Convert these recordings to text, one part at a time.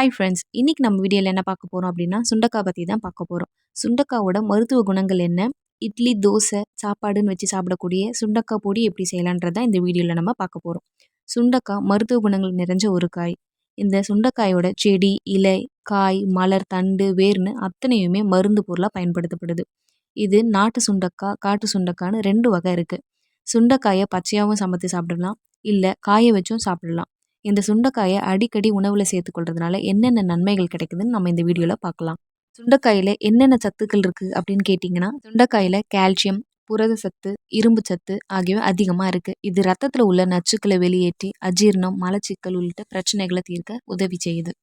Hi friends, இன்னைக்கு நம்ம வீடியோவில் என்ன பார்க்க போகிறோம் அப்படின்னா சுண்டக்காய் பற்றி தான் பார்க்க போகிறோம். சுண்டக்காவோட மருத்துவ குணங்கள் என்ன, இட்லி தோசை சாப்பாடுன்னு வச்சு சாப்பிடக்கூடிய சுண்டக்காய் பொடி எப்படி செய்யலான்றதான் இந்த வீடியோவில் நம்ம பார்க்க போகிறோம். சுண்டக்காய் மருத்துவ குணங்கள் நிறைஞ்ச ஒரு காய். இந்த சுண்டக்காயோட செடி, இலை, காய், மலர், தண்டு, வேர்னு அத்தனையுமே மருந்து பொருளாக பயன்படுத்தப்படுது. இது நாட்டு சுண்டக்காய், காட்டு சுண்டக்கான்னு 2 வகை இருக்குது. சுண்டைக்காயை பச்சையாகவும் சமைத்து சாப்பிடலாம், இல்லை காய வச்சும் சாப்பிடலாம். இந்த சுண்டைக்காயை அடிக்கடி உணவில் சேர்த்துக்கொள்றதுனால என்னென்ன நன்மைகள் கிடைக்குதுன்னு நம்ம இந்த வீடியோவில் பார்க்கலாம். சுண்டைக்காயில் என்னென்ன சத்துக்கள் இருக்குது அப்படின்னு கேட்டிங்கன்னா, சுண்டைக்காயில் கால்சியம், புரத சத்து, இரும்பு சத்து ஆகியவை அதிகமாக இருக்குது. இது ரத்தத்தில் உள்ள நச்சுக்களை வெளியேற்றி அஜீரணம், மலச்சிக்கல் உள்ளிட்ட பிரச்சனைகளை தீர்க்க உதவி செய்யுது.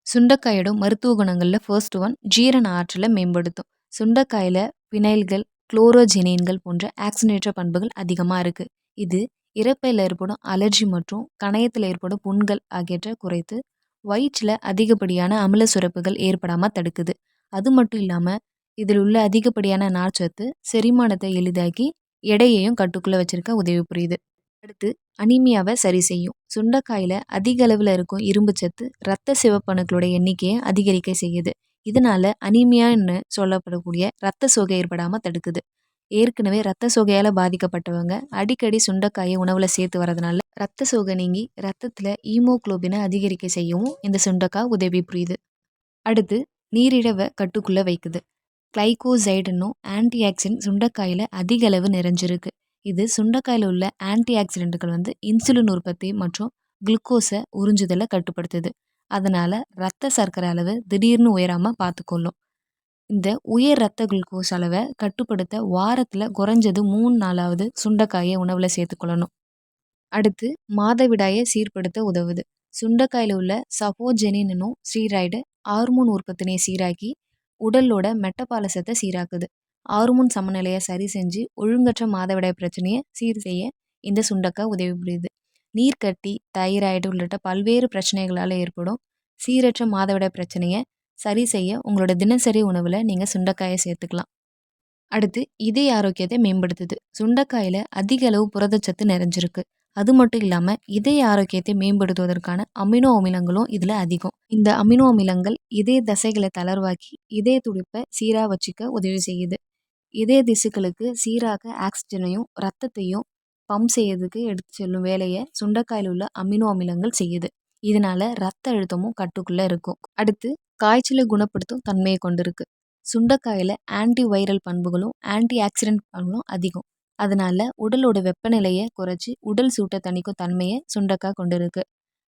சுண்டைக்காயோட மருத்துவ குணங்களில் ஃபர்ஸ்ட் ஒன் ஜீரண ஆற்றலை மேம்படுத்தும். சுண்டைக்காயில் பினைல்கள், குளோரோஜெனின்கள் போன்ற ஆக்சினேற்ற பண்புகள் அதிகமாக இருக்குது. இது இரைப்பையில் ஏற்படும் அலர்ஜி மற்றும் கணையத்தில் ஏற்படும் புண்கள் ஆகியவற்றை குறைத்து வயிற்றில் அதிகப்படியான அமில சுரப்புகள் ஏற்படாமல் தடுக்குது. அது மட்டும் இல்லாமல் இதில் உள்ள அதிகப்படியான நார்ச்சத்து செரிமானத்தை எளிதாக்கி எடையையும் கட்டுக்குள்ளே வச்சிருக்க உதவி புரியுது. அடுத்து அனீமியாவை சரி செய்யும். சுண்டைக்காயில் அதிக அளவில் இருக்கும் இரும்பு சத்து இரத்த சிவப்பணுக்களோட எண்ணிக்கையை அதிகரிக்க செய்யுது. இதனால அனீமியான்னு சொல்லப்படக்கூடிய இரத்த சோகை ஏற்படாமல் தடுக்குது. ஏற்கனவே இரத்த சோகையால் பாதிக்கப்பட்டவங்க அடிக்கடி சுண்டைக்காயை உணவில் சேர்த்து வரதுனால இரத்த சோகை நீங்கி ரத்தத்தில் ஈமோக்ளோபினை அதிகரிக்க செய்யவும் இந்த சுண்டைக்காய் உதவி புரியுது. அடுத்து நீரிழிவை கட்டுக்குள்ளே வைக்குது. கிளைகோசைடுன்னும் ஆன்டி ஆக்சிடென்ட் சுண்டைக்காயில் அதிக அளவு நிறைஞ்சிருக்கு. இது சுண்டைக்காயில் உள்ள ஆன்டி ஆக்சிடென்ட்டுகள் இன்சுலின் உற்பத்தி மற்றும் குளுக்கோஸை உறிஞ்சுதலை கட்டுப்படுத்துது. அதனால் இரத்த சர்க்கரை அளவு திடீர்னு உயராமல் பார்த்துக்கொள்ளும். இந்த உயர் இரத்த குளுக்கோஸ் அளவை கட்டுப்படுத்த வாரத்தில் குறைஞ்சது 3 நாளாவது சுண்டைக்காயை உணவில் சேர்த்துக்கொள்ளணும். அடுத்து மாதவிடாயை சீர்படுத்த உதவுது. சுண்டைக்காயில் உள்ள சபோஜெனினும் ஸ்டீராய்டு ஹார்மோன் உற்பத்தினை சீராக்கி உடலோட மெட்டபாலிசத்தை சீராக்குது. ஹார்மோன் சமநிலையை சரி செஞ்சு ஒழுங்கற்ற மாதவிடாய் பிரச்சனையை சீர் செய்ய இந்த சுண்டைக்காய் உதவி புரியுது. நீர்க்கட்டி, தைராய்டு உள்ளிட்ட பல்வேறு பிரச்சனைகளால் ஏற்படும் சீரற்ற மாதவிடாய் பிரச்சனையை சரி செய்ய உங்களோட தினசரி உணவில் நீங்கள் சுண்டைக்காயை சேர்த்துக்கலாம். அடுத்து இதய ஆரோக்கியத்தை மேம்படுத்துது. சுண்டைக்காயில் அதிக அளவு புரதச்சத்து நிறைஞ்சிருக்கு. அது மட்டும் இல்லாமல் இதய ஆரோக்கியத்தை மேம்படுத்துவதற்கான அமினோ அமிலங்களும் இதில் அதிகம். இந்த அமினோ அமிலங்கள் இதய தசைகளை தளர்வாக்கி இதய துடிப்பை சீராக வச்சுக்க உதவி செய்யுது. இதய திசுக்களுக்கு சீராக ஆக்சிஜனையும் ரத்தத்தையும் பம்ப் செய்யறதுக்கு எடுத்து செல்லும் வேலையை சுண்டைக்காயில் உள்ள அமினோ அமிலங்கள் செய்யுது. இதனால ரத்த அழுத்தமும் கட்டுக்குள்ளே இருக்கும். அடுத்து காய்ச்சலை குணப்படுத்தும் தன்மையை கொண்டிருக்கு. சுண்டைக்காயில் ஆன்டி வைரல் பண்புகளும் ஆன்டி ஆக்சிடென்ட் பண்புகளும் அதிகம். அதனால உடலோட வெப்பநிலையை குறைச்சி உடல் சூட்டை தணிக்கும் தன்மையை சுண்டைக்காய் கொண்டிருக்கு.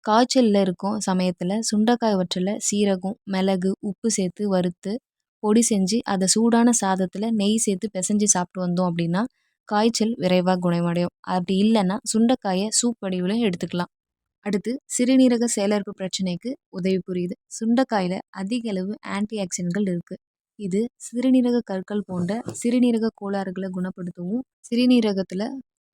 காய்ச்சலில் இருக்கும் சமயத்தில் சுண்டைக்காய் வற்றில் சீரகம், மிளகு, உப்பு சேர்த்து வறுத்து பொடி செஞ்சு அதை சூடான சாதத்தில் நெய் சேர்த்து பிசைஞ்சு சாப்பிட்டு வந்தோம் அப்படின்னா காய்ச்சல் விரைவாக குணமடையும். அப்படி இல்லைன்னா சுண்டைக்காயை சூப் வடிவிலும் எடுத்துக்கலாம். அடுத்து சிறுநீரக செயலிழப்பு பிரச்சனைக்கு உதவி புரியுது. சுண்டைக்காயில் அதிக அளவு ஆன்டி ஆக்சிடென்ட்கள் இருக்குது. இது சிறுநீரக கற்கள் போன்ற சிறுநீரக கோளாறுகளை குணப்படுத்தவும் சிறுநீரகத்தில்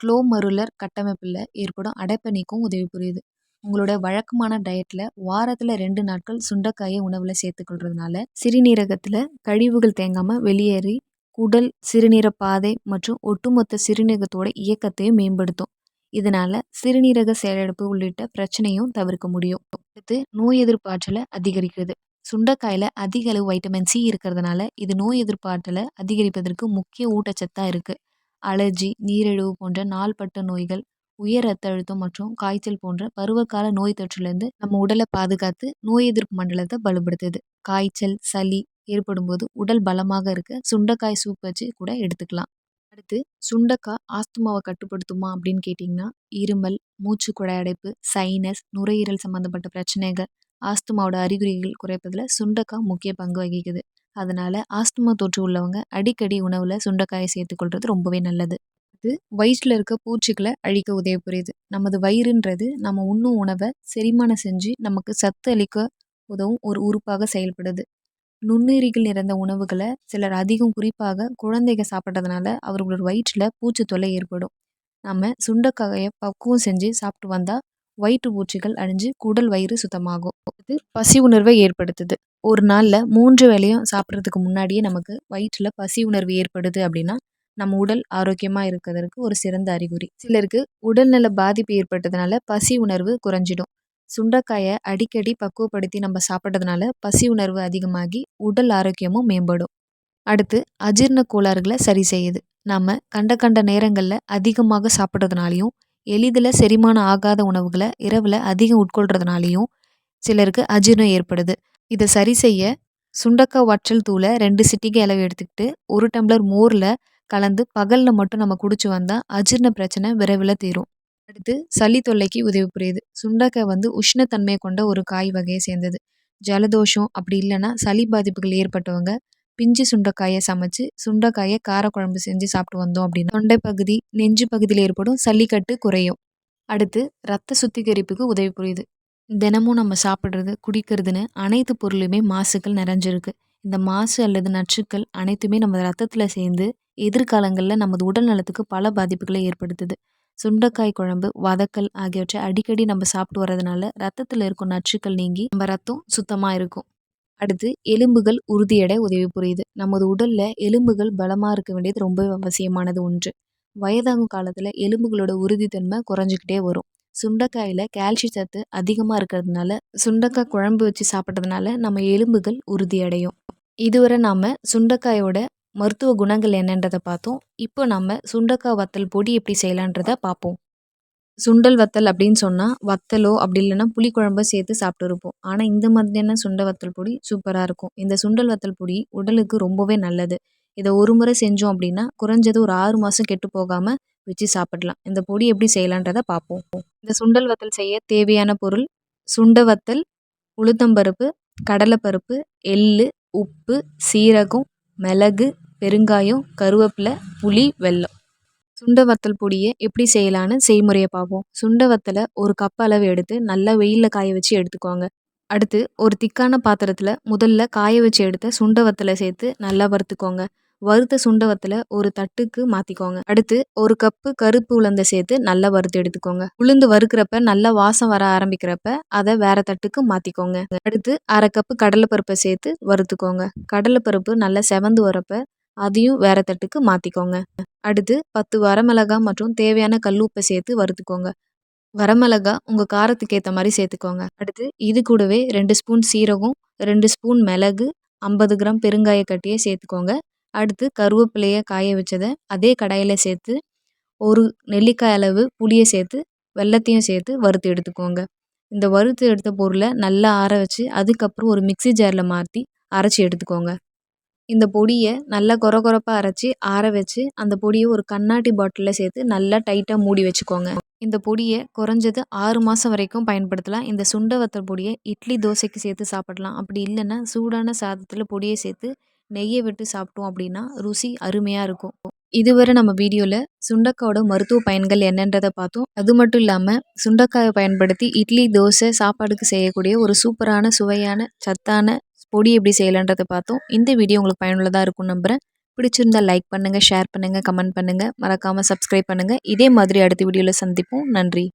குளோமருலர் கட்டமைப்பில் ஏற்படும் அடைப்பை நீக்கவும் உதவி புரியுது. உங்களோட வழக்கமான டயட்டில் வாரத்தில் 2 நாட்கள் சுண்டைக்காயை உணவில் சேர்த்துக்கொள்றதுனால சிறுநீரகத்தில் கழிவுகள் தேங்காமல் வெளியேறி குடல், சிறுநீரக பாதை மற்றும் ஒட்டுமொத்த சிறுநீரகத்தோட இயக்கத்தையும் மேம்படுத்தும். இதனால சிறுநீரக செயலிழப்பு உள்ளிட்ட பிரச்சனையும் தவிர்க்க முடியும். அடுத்து நோய் எதிர்ப்பு ஆற்றலை அதிகரிக்கிறது. சுண்டைக்காயில் அதிக அளவு வைட்டமின் சி இருக்கிறதுனால இது நோய் எதிர்ப்பு ஆற்றலை அதிகரிப்பதற்கு முக்கிய ஊட்டச்சத்தாக இருக்குது. அலர்ஜி, நீரிழிவு போன்ற நாள்பட்ட நோய்கள், உயர் ரத்த அழுத்தம் மற்றும் காய்ச்சல் போன்ற பருவகால நோய் தொற்றிலிருந்து நம்ம உடலை பாதுகாத்து நோய் எதிர்ப்பு மண்டலத்தை பலப்படுத்துது. காய்ச்சல், சளி ஏற்படும் போது உடல் பலமாக இருக்க சுண்டைக்காய் சூப் வச்சு கூட எடுத்துக்கலாம். அடுத்து சுண்டைக்காய் ஆஸ்துமாவை கட்டுப்படுத்துமா அப்படின்னு கேட்டிங்கன்னா, இருமல், மூச்சு குழாய் அடைப்பு, சைனஸ், நுரையீரல் சம்மந்தப்பட்ட பிரச்சனைகள், ஆஸ்துமாவோட அறிகுறிகள் குறைப்பதில் சுண்டைக்காய் முக்கிய பங்கு வகிக்குது. அதனால ஆஸ்துமா தொற்று உள்ளவங்க அடிக்கடி உணவில் சுண்டைக்காயை சேர்த்துக்கொள்வது ரொம்பவே நல்லது. இது வயிற்றில் இருக்க பூச்சிகளை அழிக்க உதவி புரியுது. நமது வயிறுன்றது நம்ம உண்ணும் உணவை செரிமானம் செஞ்சு நமக்கு சத்து அளிக்க உதவும் ஒரு உறுப்பாக செயல்படுது. நுண்ணுயிரிகள் நிறைந்த உணவுகளை சிலர் அதிகம் குறிப்பாக குழந்தைங்க சாப்பிட்றதுனால அவர்களோட வயிற்றில் பூச்சி தொல்லை ஏற்படும். நம்ம சுண்டைக்காயை பக்குவம் செஞ்சு சாப்பிட்டு வந்தால் வயிற்று பூச்சிகள் அழிஞ்சு குடல் வயிறு சுத்தமாகும். இது பசி உணர்வை ஏற்படுத்துது. ஒரு நாளில் 3 வேளையும் சாப்பிட்றதுக்கு முன்னாடியே நமக்கு வயிற்றில் பசி உணர்வு ஏற்படுது அப்படின்னா நம்ம உடல் ஆரோக்கியமாக இருக்கிறதுக்கு ஒரு சிறந்த அறிகுறி. சிலருக்கு உடல்நல பாதிப்பு ஏற்பட்டதுனால பசி உணர்வு குறைஞ்சிடும். சுண்டைக்காயை அடிக்கடி பக்குவப்படுத்தி நம்ம சாப்பிட்றதுனால பசி உணர்வு அதிகமாகி உடல் ஆரோக்கியமும் மேம்படும். அடுத்து அஜீரண கோளாறுகளை சரி செய்யுது. நம்ம கண்ட கண்ட நேரங்களில் அதிகமாக சாப்பிட்றதுனாலையும் எளிதில் செரிமானம் ஆகாத உணவுகளை இரவில் அதிகம் உட்கொள்றதுனாலையும் சிலருக்கு அஜீரணம் ஏற்படுது. இதை சரி செய்ய சுண்டக்காய் வற்றல் தூளை 2 சிட்டிகை அளவு எடுத்துக்கிட்டு 1 டம்ளர் மோரில் கலந்து பகலில் மட்டும் நம்ம குடிச்சு வந்தால் அஜீரண பிரச்சனை விரைவில் தீரும். அடுத்து சளி தொல்லைக்கு உதவி புரியுது. சுண்டைக்காய் உஷ்ணத்தன்மையை கொண்ட ஒரு காய் வகையை சேர்ந்தது. ஜலதோஷம் அப்படி இல்லைன்னா சளி பாதிப்புகள் ஏற்பட்டவங்க பிஞ்சு சுண்டைக்காயை சமைச்சு சுண்டைக்காயை காரக்குழம்பு செஞ்சு சாப்பிட்டு வந்தோம் அப்படின்னா தொண்டை பகுதி நெஞ்சு பகுதியில் ஏற்படும் சளிக்கட்டு குறையும். அடுத்து ரத்த சுத்திகரிப்புக்கு உதவி புரியுது. தினமும் நம்ம சாப்பிட்றது குடிக்கிறதுன்னு அனைத்து பொருளுமே மாசுக்கள் நிறைஞ்சிருக்கு. இந்த மாசு அல்லது நச்சுக்கள் அனைத்துமே நம்ம ரத்தத்தில் சேர்ந்து எதிர்காலங்களில் நமது உடல் நலத்துக்கு பல பாதிப்புகளை ஏற்படுத்துது. சுண்டைக்காய் குழம்பு வதக்கல் ஆகியவற்றை அடிக்கடி நம்ம சாப்பிட்டு வர்றதுனால ரத்தத்தில் இருக்கும் நச்சுக்கள் நீங்கி நம்ம ரத்தம் சுத்தமாக இருக்கும். அடுத்து எலும்புகள் உறுதியடை உதவி புரியுது. நமது உடலில் எலும்புகள் பலமாக இருக்க வேண்டியது ரொம்ப அவசியமானது ஒன்று. வயதாகும் காலத்தில் எலும்புகளோட உறுதித்தன்மை குறைஞ்சிக்கிட்டே வரும். சுண்டைக்காயில் கால்சியம் சத்து அதிகமாக இருக்கிறதுனால சுண்டைக்காய் குழம்பு வச்சு சாப்பிட்றதுனால நம்ம எலும்புகள் உறுதியடையும். இதுவரை நாம் சுண்டைக்காயோட மருத்துவ குணங்கள் என்னன்றதை பார்த்தோம். இப்போ நம்ம சுண்டைக்காய் வத்தல் பொடி எப்படி செய்யலான்றதை பார்ப்போம். சுண்டல் வத்தல் அப்படின்னு சொன்னால் வத்தலோ அப்படி இல்லைன்னா புளிக்குழம்போ சேர்த்து சாப்பிட்டுருப்போம். ஆனால் இந்த மாதிரியான சுண்டல் வத்தல் பொடி சூப்பராக இருக்கும். இந்த சுண்டல் வத்தல் பொடி உடலுக்கு ரொம்பவே நல்லது. இதை ஒரு முறை செஞ்சோம் அப்படின்னா குறைஞ்சது ஒரு 6 மாதம் கெட்டு போகாமல் வச்சு சாப்பிடலாம். இந்த பொடி எப்படி செய்யலான்றதை பார்ப்போம். இந்த சுண்டல் வத்தல் செய்ய தேவையான பொருள்: சுண்ட வத்தல், உளுத்தம்பருப்பு, கடலைப்பருப்பு, எள்ளு, உப்பு, சீரகம், மிளகு, பெருங்காயம், கருவேப்பிலை, புளி, வெல்லம். சுண்ட வத்தல் பொடியை எப்படி செய்யலான்னு செய்முறையை பார்ப்போம். சுண்ட வத்தலை ஒரு கப் அளவு எடுத்து நல்லா வெயிலில் காய வச்சு எடுத்துக்கோங்க. அடுத்து ஒரு திக்கான பாத்திரத்தில் முதல்ல காய வச்சு எடுத்த சுண்ட வத்தலை சேர்த்து நல்லா வறுத்துக்கோங்க. வறுத்த சுண்ட வத்தலை ஒரு தட்டுக்கு மாற்றிக்கோங்க. அடுத்து ஒரு கப்பு கருப்பு உளுந்தை சேர்த்து நல்லா வறுத்து எடுத்துக்கோங்க. உளுந்து வறுக்கிறப்ப நல்லா வாசம் வர ஆரம்பிக்கிறப்ப அதை வேற தட்டுக்கு மாற்றிக்கோங்க. அடுத்து அரை கப்பு கடலைப்பருப்பை சேர்த்து வறுத்துக்கோங்க. கடலைப்பருப்பு நல்லா செவந்து வரப்ப அதையும் வேற தட்டுக்கு மாற்றிக்கோங்க. அடுத்து 10 வரமிளகா மற்றும் தேவையான கல்லுப்பை சேர்த்து வறுத்துக்கோங்க. வரமிளகா உங்கள் காரத்துக்கு ஏற்ற மாதிரி சேர்த்துக்கோங்க. அடுத்து இது கூடவே 2 ஸ்பூன் சீரகம், 2 ஸ்பூன் மிளகு, 50 கிராம் பெருங்காய கட்டியை சேர்த்துக்கோங்க. அடுத்து கருவேப்பிலையை காய வச்சதை அதே கடாயில் சேர்த்து ஒரு நெல்லிக்காய் அளவு புளியை சேர்த்து வெல்லத்தையும் சேர்த்து வறுத்து எடுத்துக்கோங்க. இந்த வறுத்து எடுத்த பொருளை நல்லா ஆற வச்சு அதுக்கப்புறம் ஒரு மிக்ஸி ஜாரில் மாற்றி அரைச்சி எடுத்துக்கோங்க. இந்த பொடியை நல்லா கொரகொரப்பாக அரைச்சி ஆற வச்சு அந்த பொடியை ஒரு கண்ணாடி பாட்டிலில் சேர்த்து நல்லா டைட்டாக மூடி வச்சுக்கோங்க. இந்த பொடியை குறைஞ்சது 6 மாதம் வரைக்கும் பயன்படுத்தலாம். இந்த சுண்ட வத்தல் பொடியை இட்லி தோசைக்கு சேர்த்து சாப்பிடலாம். அப்படி இல்லைன்னா சூடான சாதத்தில் பொடியை சேர்த்து நெய்யை விட்டு சாப்பிட்டோம் அப்படின்னா ருசி அருமையாக இருக்கும். இதுவரை நம்ம வீடியோவில் சுண்டைக்காயோட மருத்துவ பயன்கள் என்னன்றதை பார்த்தோம். அது மட்டும் இல்லாமல் சுண்டைக்காயை பயன்படுத்தி இட்லி தோசை சாப்பாடுக்கு செய்யக்கூடிய ஒரு சூப்பரான சுவையான சத்தான பொடி எப்படி செய்யலான்றதை பார்த்தோம். இந்த வீடியோ உங்களுக்கு பயனுள்ளதாக இருக்கும்னு நம்புகிறேன். பிடிச்சிருந்தால் லைக் பண்ணுங்கள், ஷேர் பண்ணுங்கள், கமெண்ட் பண்ணுங்கள், மறக்காமல் சப்ஸ்கிரைப் பண்ணுங்கள். இதே மாதிரி அடுத்த வீடியோவில் சந்திப்போம். நன்றி.